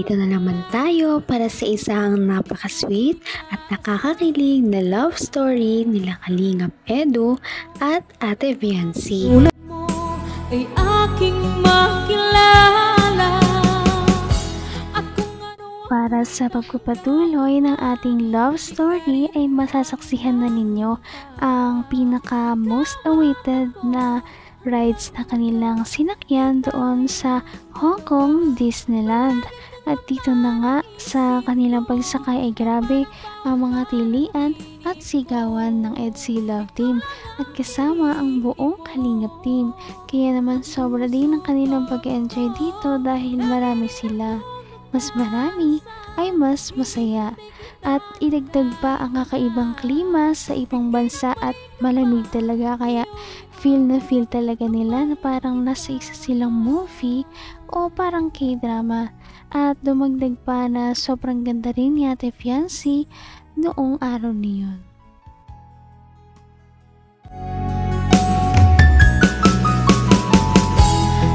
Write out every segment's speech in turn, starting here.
Narito na naman tayo para sa isang napaka-sweet at nakakakilig na love story nila Kalingap Edu at Ate Viancy. Ulat mo ay aking makilala. Para sa pagpapatuloy ng ating love story ay masasaksihan na ninyo ang pinaka most awaited na rides na kanilang sinakyan doon sa Hong Kong Disneyland. At dito na nga sa kanilang pagsakay ay grabe ang mga tilian at sigawan ng EDSI Love Team at kasama ang buong Kalingap Team. Kaya naman sobra din ang kanilang pag-enjoy dito dahil marami sila. Mas marami ay mas masaya. At idagdag pa ang kakaibang klima sa ibang bansa at malamig talaga, kaya feel na feel talaga nila na parang nasa isa silang movie o parang K-drama. At dumagdag pa na sobrang ganda rin ni Ate Viancy noong araw niyon.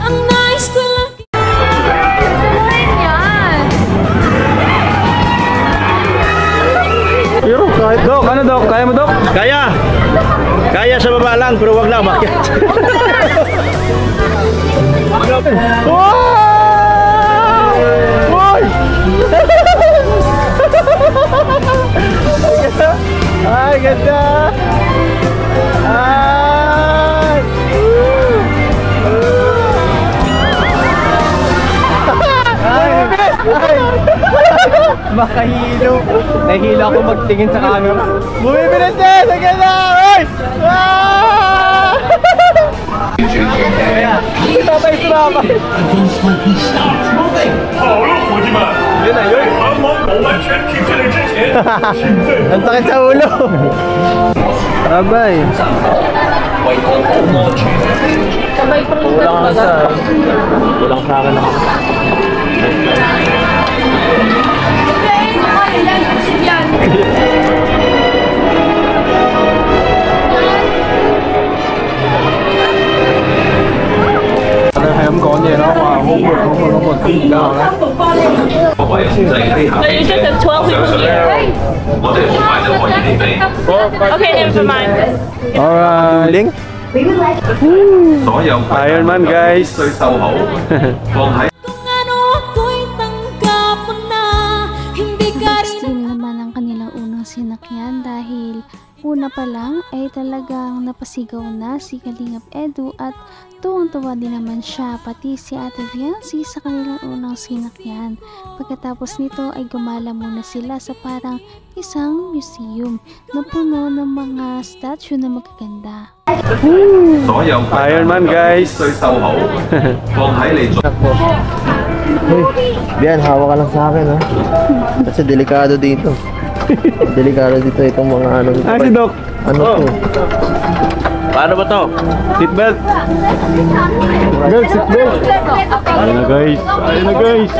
Ang nice ko lang. Dok, ano Dok? Kaya mo Dok? Kaya! Kaya sa baba lang, pero wag na umakyat. Wow! Wow! Ay, ganda! Ay! Ay! Makahilo. Nahihilo ako magtingin sa camera. Bumibilis din! Ang ganda! Ay! Ah! Hindi tatay sumama. Yun na yun. Ang sakit sa ulo. Abay. Kulang sa akin ako. Em có gì đó mà không còn tin nào đấy. You just have 12 people here. Okay, never mind. Alright. Link. Iron Man guys. Kung ano ako'y tanggap mo na, hindi ka rin. Extreme naman ang kanilang unang sinakyan dahil una pa lang ay talagang napasigaw na si Kalingap Edu at tuwang-tuwa din naman siya pati si Ate Viancy sa kanilang unang sinakyan. Pagkatapos nito ay gumala muna sila sa parang isang museum na puno ng mga statue na magaganda. Iron Man guys. Diyan, hawak ka lang sa akin ha. Kasi delikado dito. Delikado dito itong mga ano. Ah, si Doc. Ano to? Paano ba to? Seatbelt. Girls, seatbelt. Ayun na guys. Ayun na guys.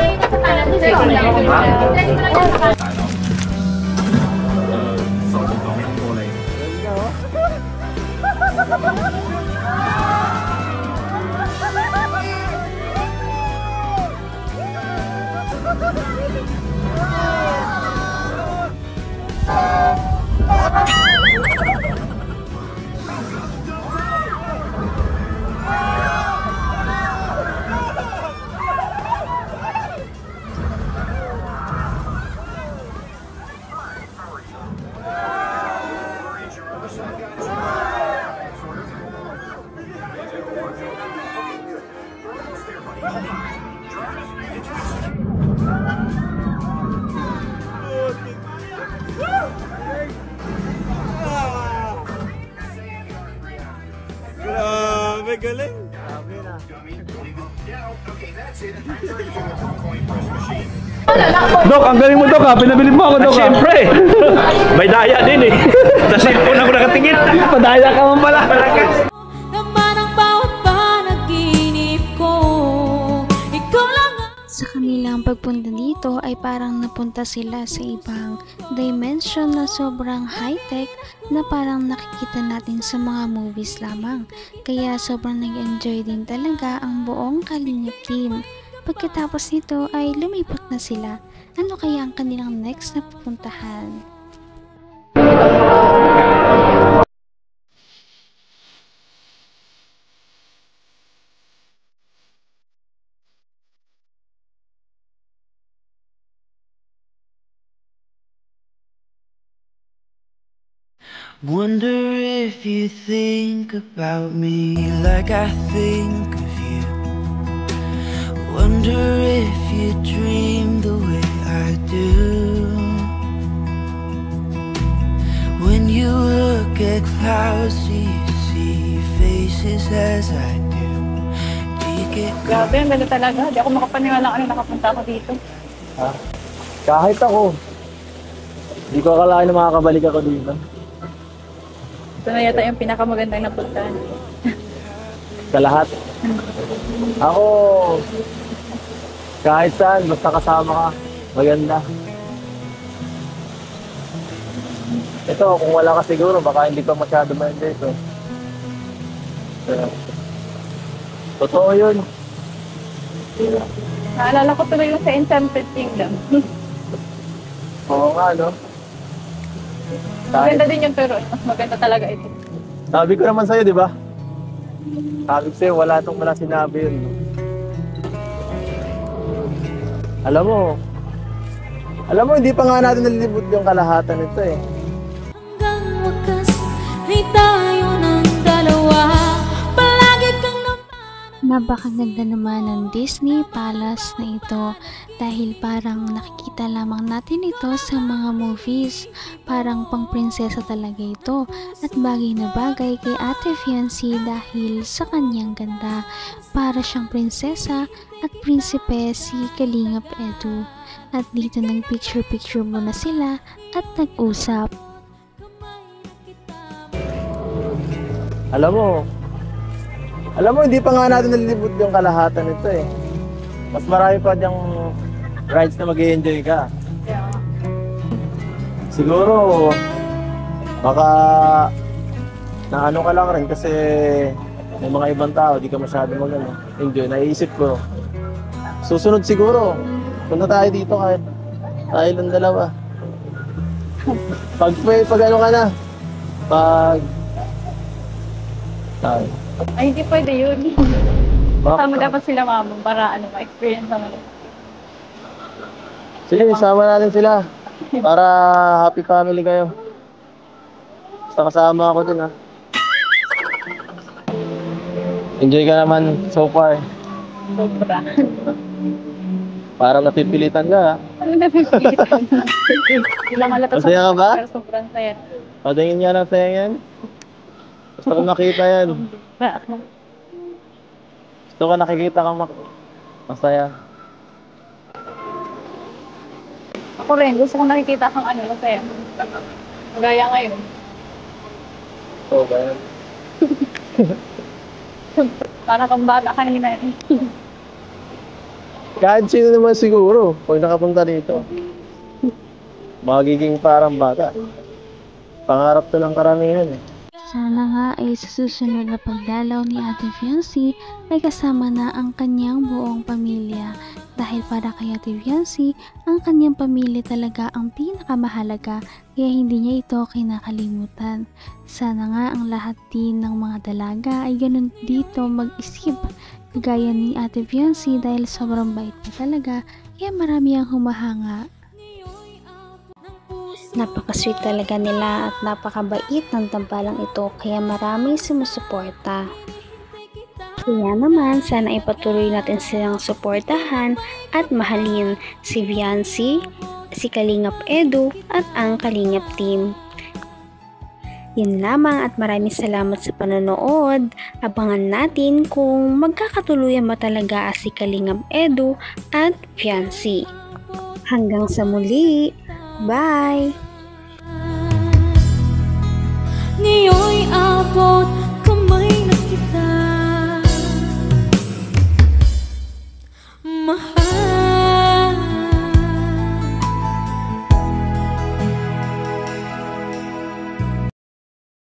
Grabe, galing. Dok, ang galing mo Dok ha. Pinabilib mo ako Dok ha. Siyempre. May daya din eh. Sa cellphone ako nakatingin. Padaya ka man pala. Naman ang bawat panaginip ko. Ikaw lang ang Sa kanilang pagpunta dito ay parang napunta sila sa ibang dimension na sobrang high-tech na parang nakikita natin sa mga movies lamang. Kaya sobrang nag-enjoy din talaga ang buong Kalingap team. Pagkatapos nito ay lumipat na sila. Ano kaya ang kanilang next na pupuntahan? Wonder if you think about me like I think of you. Wonder if you dream the way I do. When you look at clouds, do you see faces as I do? Do you get Grabe, ang ganda talaga. Di ako makapaniwala ano nakapunta ako dito. Ha? Kahit ako. Hindi ko akalain na makakabalik ako dito. Ito na yata yung pinakamagandang napuntahan. Sa lahat. Ako, kahit saan, basta kasama ka, maganda. Ito, kung wala ka siguro, baka hindi pa masyado ma-enjoy ito. Totoo yun. Naalala ko tuloy yung sa Enchanted Kingdom. Oo nga, no? Maganda din yung turon. Mas maganda talaga ito. Sabi ko naman sa'yo, di ba? Sabi ko sa'yo, wala sinabi yun. Alam mo, hindi pa nga natin nalilibot yung kalahatan nito eh. Hanggang wakas ay tayo ng dalawa. Palagi kang Napakaganda naman ng Disney Palace na ito dahil parang nakikita lamang natin ito sa mga movies. Parang pang prinsesa talaga ito at bagay na bagay kay Ate Fiancé dahil sa kanyang ganda. Para siyang prinsesa at prinsipe si Kalingap Edu. At dito nag-picture-picture muna sila at nag-usap. Alam mo, hindi pa nga natin nalilibot yung kalahatan nito eh. Mas marami pa diyang rides na mag-i-enjoy ka. Siguro, baka naano ka lang rin kasi may mga ibang tao, di ka masyado mag-enjoy. Naiisip ko, susunod siguro, punta tayo dito kahit tayo lang dalawa. Pag ano ka na, Ay, hindi pwede yun. Sama dapat sila mama para ma-experience naman. Sige, sama natin sila. Para happy family kayo. Basta kasama ako din ha. Enjoy ka naman so far. Sobra. Parang napipilitan ka ha. Ano napipilitan? Ilang halata sa Masaya ka ba? pero sobrang saya. Patingin nga ng saya yan. Gusto ko nakita yan. Gusto ko nakikita kang masaya. Ako rin, gusto ko nakikita kang masaya. Gaya ngayon. Oo ba yan? Para kang bata kanina. Kahit sino naman siguro, kung nakapunta dito. Magiging parang bata. Pangarap to ng karamihan eh. Sana nga ay sa susunod na pagdalaw ni Ate Fiancé ay kasama na ang kanyang buong pamilya. Dahil para kay Ate Fiancé, ang kanyang pamilya talaga ang pinakamahalaga kaya hindi niya ito kinakalimutan. Sana nga ang lahat din ng mga dalaga ay ganun dito mag-isip kagaya ni Ate Fiancé dahil sobrang bait pa talaga kaya marami ang humahanga. Napaka-sweet talaga nila at napakabait ng tambalang ito kaya maraming sumusuporta. Kaya naman sana ipatuloy natin silang suportahan at mahalin si Fiancé, si Kalingap Edu at ang Kalingap team. Yun lamang at maraming salamat sa panonood. Abangan natin kung magkakatuluyan ba talaga si Kalingap Edu at Fiancé. Hanggang sa muli! Bye! Ngayon'y abot